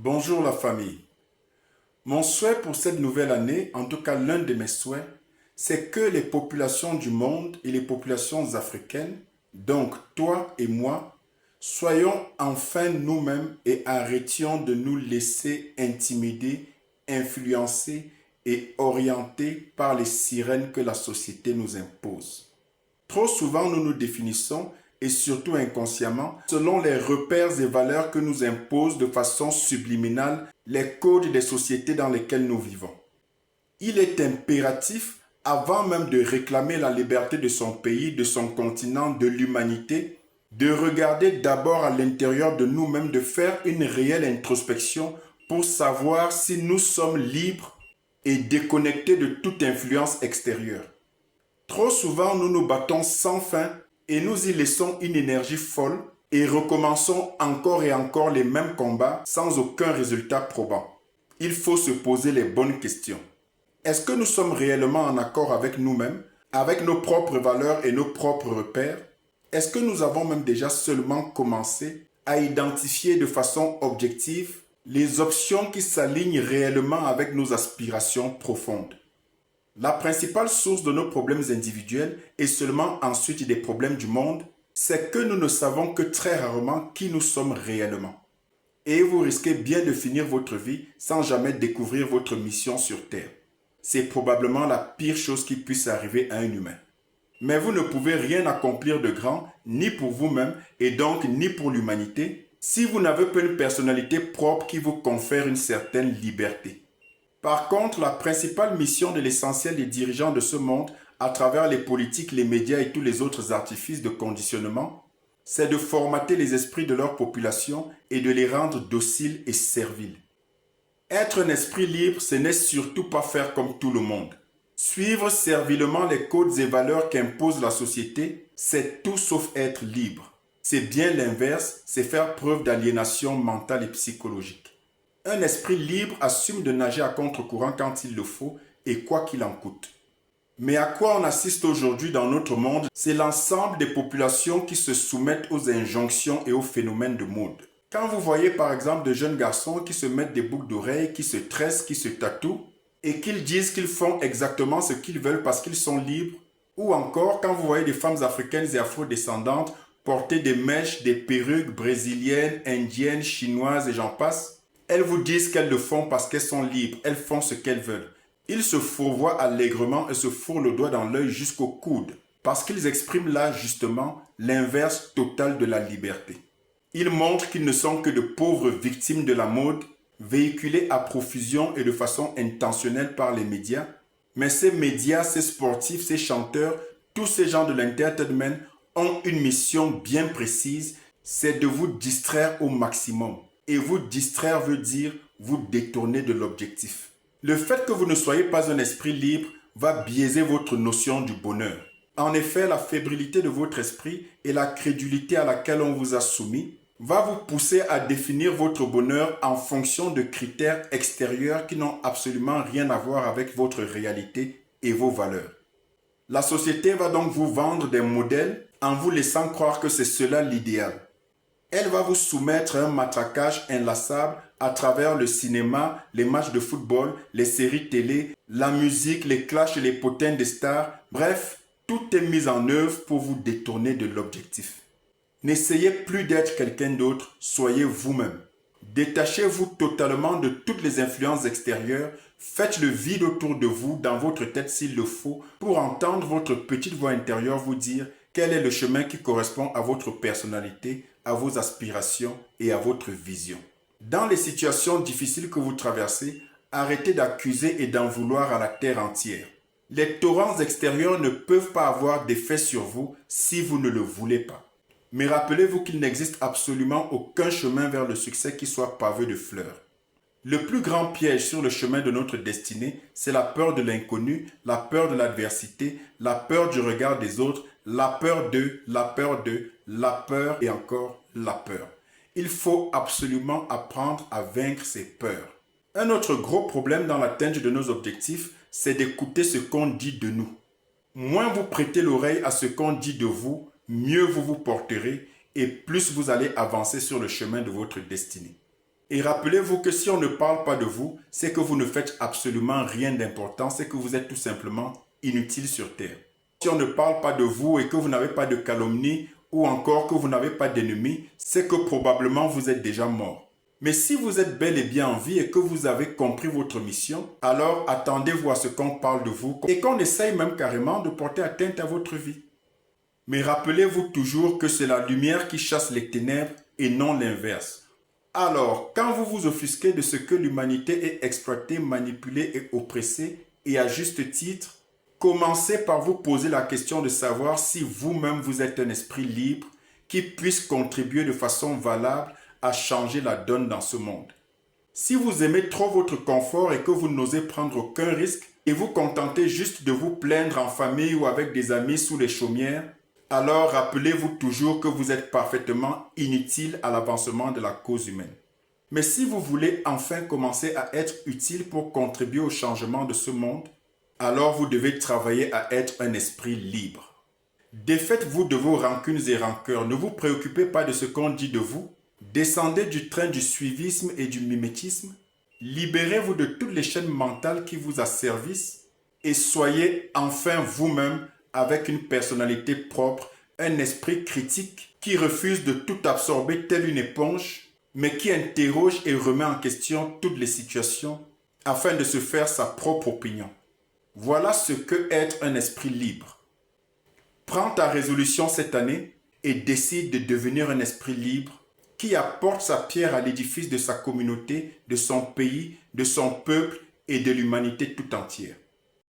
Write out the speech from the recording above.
Bonjour la famille. Mon souhait pour cette nouvelle année, en tout cas l'un de mes souhaits, c'est que les populations du monde et les populations africaines, donc toi et moi, soyons enfin nous-mêmes et arrêtions de nous laisser intimider, influencer et orienter par les sirènes que la société nous impose. Trop souvent, nous nous définissons, et surtout inconsciemment, selon les repères et valeurs que nous imposent de façon subliminale les codes des sociétés dans lesquelles nous vivons. Il est impératif, avant même de réclamer la liberté de son pays, de son continent, de l'humanité, de regarder d'abord à l'intérieur de nous-mêmes, de faire une réelle introspection pour savoir si nous sommes libres et déconnectés de toute influence extérieure. Trop souvent, nous nous battons sans fin et nous y laissons une énergie folle et recommençons encore et encore les mêmes combats sans aucun résultat probant. Il faut se poser les bonnes questions. Est-ce que nous sommes réellement en accord avec nous-mêmes, avec nos propres valeurs et nos propres repères? Est-ce que nous avons même déjà seulement commencé à identifier de façon objective les options qui s'alignent réellement avec nos aspirations profondes? La principale source de nos problèmes individuels et seulement ensuite des problèmes du monde, c'est que nous ne savons que très rarement qui nous sommes réellement. Et vous risquez bien de finir votre vie sans jamais découvrir votre mission sur Terre. C'est probablement la pire chose qui puisse arriver à un humain. Mais vous ne pouvez rien accomplir de grand, ni pour vous-même et donc ni pour l'humanité, si vous n'avez pas une personnalité propre qui vous confère une certaine liberté. Par contre, la principale mission de l'essentiel des dirigeants de ce monde, à travers les politiques, les médias et tous les autres artifices de conditionnement, c'est de formater les esprits de leur population et de les rendre dociles et serviles. Être un esprit libre, ce n'est surtout pas faire comme tout le monde. Suivre servilement les codes et valeurs qu'impose la société, c'est tout sauf être libre. C'est bien l'inverse, c'est faire preuve d'aliénation mentale et psychologique. Un esprit libre assume de nager à contre-courant quand il le faut et quoi qu'il en coûte. Mais à quoi on assiste aujourd'hui dans notre monde, c'est l'ensemble des populations qui se soumettent aux injonctions et aux phénomènes de mode. Quand vous voyez par exemple de jeunes garçons qui se mettent des boucles d'oreilles, qui se tressent, qui se tatouent, et qu'ils disent qu'ils font exactement ce qu'ils veulent parce qu'ils sont libres, ou encore quand vous voyez des femmes africaines et afrodescendantes porter des mèches, des perruques brésiliennes, indiennes, chinoises et j'en passe, elles vous disent qu'elles le font parce qu'elles sont libres, elles font ce qu'elles veulent. Ils se fourvoient allègrement et se fourrent le doigt dans l'œil jusqu'au coude, parce qu'ils expriment là justement l'inverse total de la liberté. Ils montrent qu'ils ne sont que de pauvres victimes de la mode, véhiculées à profusion et de façon intentionnelle par les médias. Mais ces médias, ces sportifs, ces chanteurs, tous ces gens de l'entertainment ont une mission bien précise, c'est de vous distraire au maximum. Et vous distraire veut dire vous détourner de l'objectif. Le fait que vous ne soyez pas un esprit libre va biaiser votre notion du bonheur. En effet, la fébrilité de votre esprit et la crédulité à laquelle on vous a soumis va vous pousser à définir votre bonheur en fonction de critères extérieurs qui n'ont absolument rien à voir avec votre réalité et vos valeurs. La société va donc vous vendre des modèles en vous laissant croire que c'est cela l'idéal. Elle va vous soumettre à un matraquage inlassable à travers le cinéma, les matchs de football, les séries télé, la musique, les clashs et les potins des stars. Bref, tout est mis en œuvre pour vous détourner de l'objectif. N'essayez plus d'être quelqu'un d'autre, soyez vous-même. Détachez-vous totalement de toutes les influences extérieures, faites le vide autour de vous, dans votre tête s'il le faut, pour entendre votre petite voix intérieure vous dire quel est le chemin qui correspond à votre personnalité, à vos aspirations et à votre vision. Dans les situations difficiles que vous traversez, arrêtez d'accuser et d'en vouloir à la terre entière. Les torrents extérieurs ne peuvent pas avoir d'effet sur vous si vous ne le voulez pas. Mais rappelez-vous qu'il n'existe absolument aucun chemin vers le succès qui soit pavé de fleurs. Le plus grand piège sur le chemin de notre destinée, c'est la peur de l'inconnu, la peur de l'adversité, la peur du regard des autres, la peur d'eux, la peur d'eux, la peur et encore la peur. Il faut absolument apprendre à vaincre ces peurs. Un autre gros problème dans l'atteinte de nos objectifs, c'est d'écouter ce qu'on dit de nous. Moins vous prêtez l'oreille à ce qu'on dit de vous, mieux vous vous porterez et plus vous allez avancer sur le chemin de votre destinée. Et rappelez-vous que si on ne parle pas de vous, c'est que vous ne faites absolument rien d'important, c'est que vous êtes tout simplement inutile sur Terre. Si on ne parle pas de vous et que vous n'avez pas de calomnie ou encore que vous n'avez pas d'ennemis, c'est que probablement vous êtes déjà mort. Mais si vous êtes bel et bien en vie et que vous avez compris votre mission, alors attendez-vous à ce qu'on parle de vous et qu'on essaye même carrément de porter atteinte à votre vie. Mais rappelez-vous toujours que c'est la lumière qui chasse les ténèbres et non l'inverse. Alors, quand vous vous offusquez de ce que l'humanité est exploitée, manipulée et oppressée, et à juste titre, commencez par vous poser la question de savoir si vous-même vous êtes un esprit libre qui puisse contribuer de façon valable à changer la donne dans ce monde. Si vous aimez trop votre confort et que vous n'osez prendre aucun risque et vous contentez juste de vous plaindre en famille ou avec des amis sous les chaumières, alors rappelez-vous toujours que vous êtes parfaitement inutile à l'avancement de la cause humaine. Mais si vous voulez enfin commencer à être utile pour contribuer au changement de ce monde, alors vous devez travailler à être un esprit libre. Défaites-vous de vos rancunes et rancœurs, ne vous préoccupez pas de ce qu'on dit de vous, descendez du train du suivisme et du mimétisme, libérez-vous de toutes les chaînes mentales qui vous asservissent et soyez enfin vous-même avec une personnalité propre, un esprit critique qui refuse de tout absorber telle une éponge, mais qui interroge et remet en question toutes les situations afin de se faire sa propre opinion. Voilà ce que être un esprit libre. Prends ta résolution cette année et décide de devenir un esprit libre qui apporte sa pierre à l'édifice de sa communauté, de son pays, de son peuple et de l'humanité tout entière.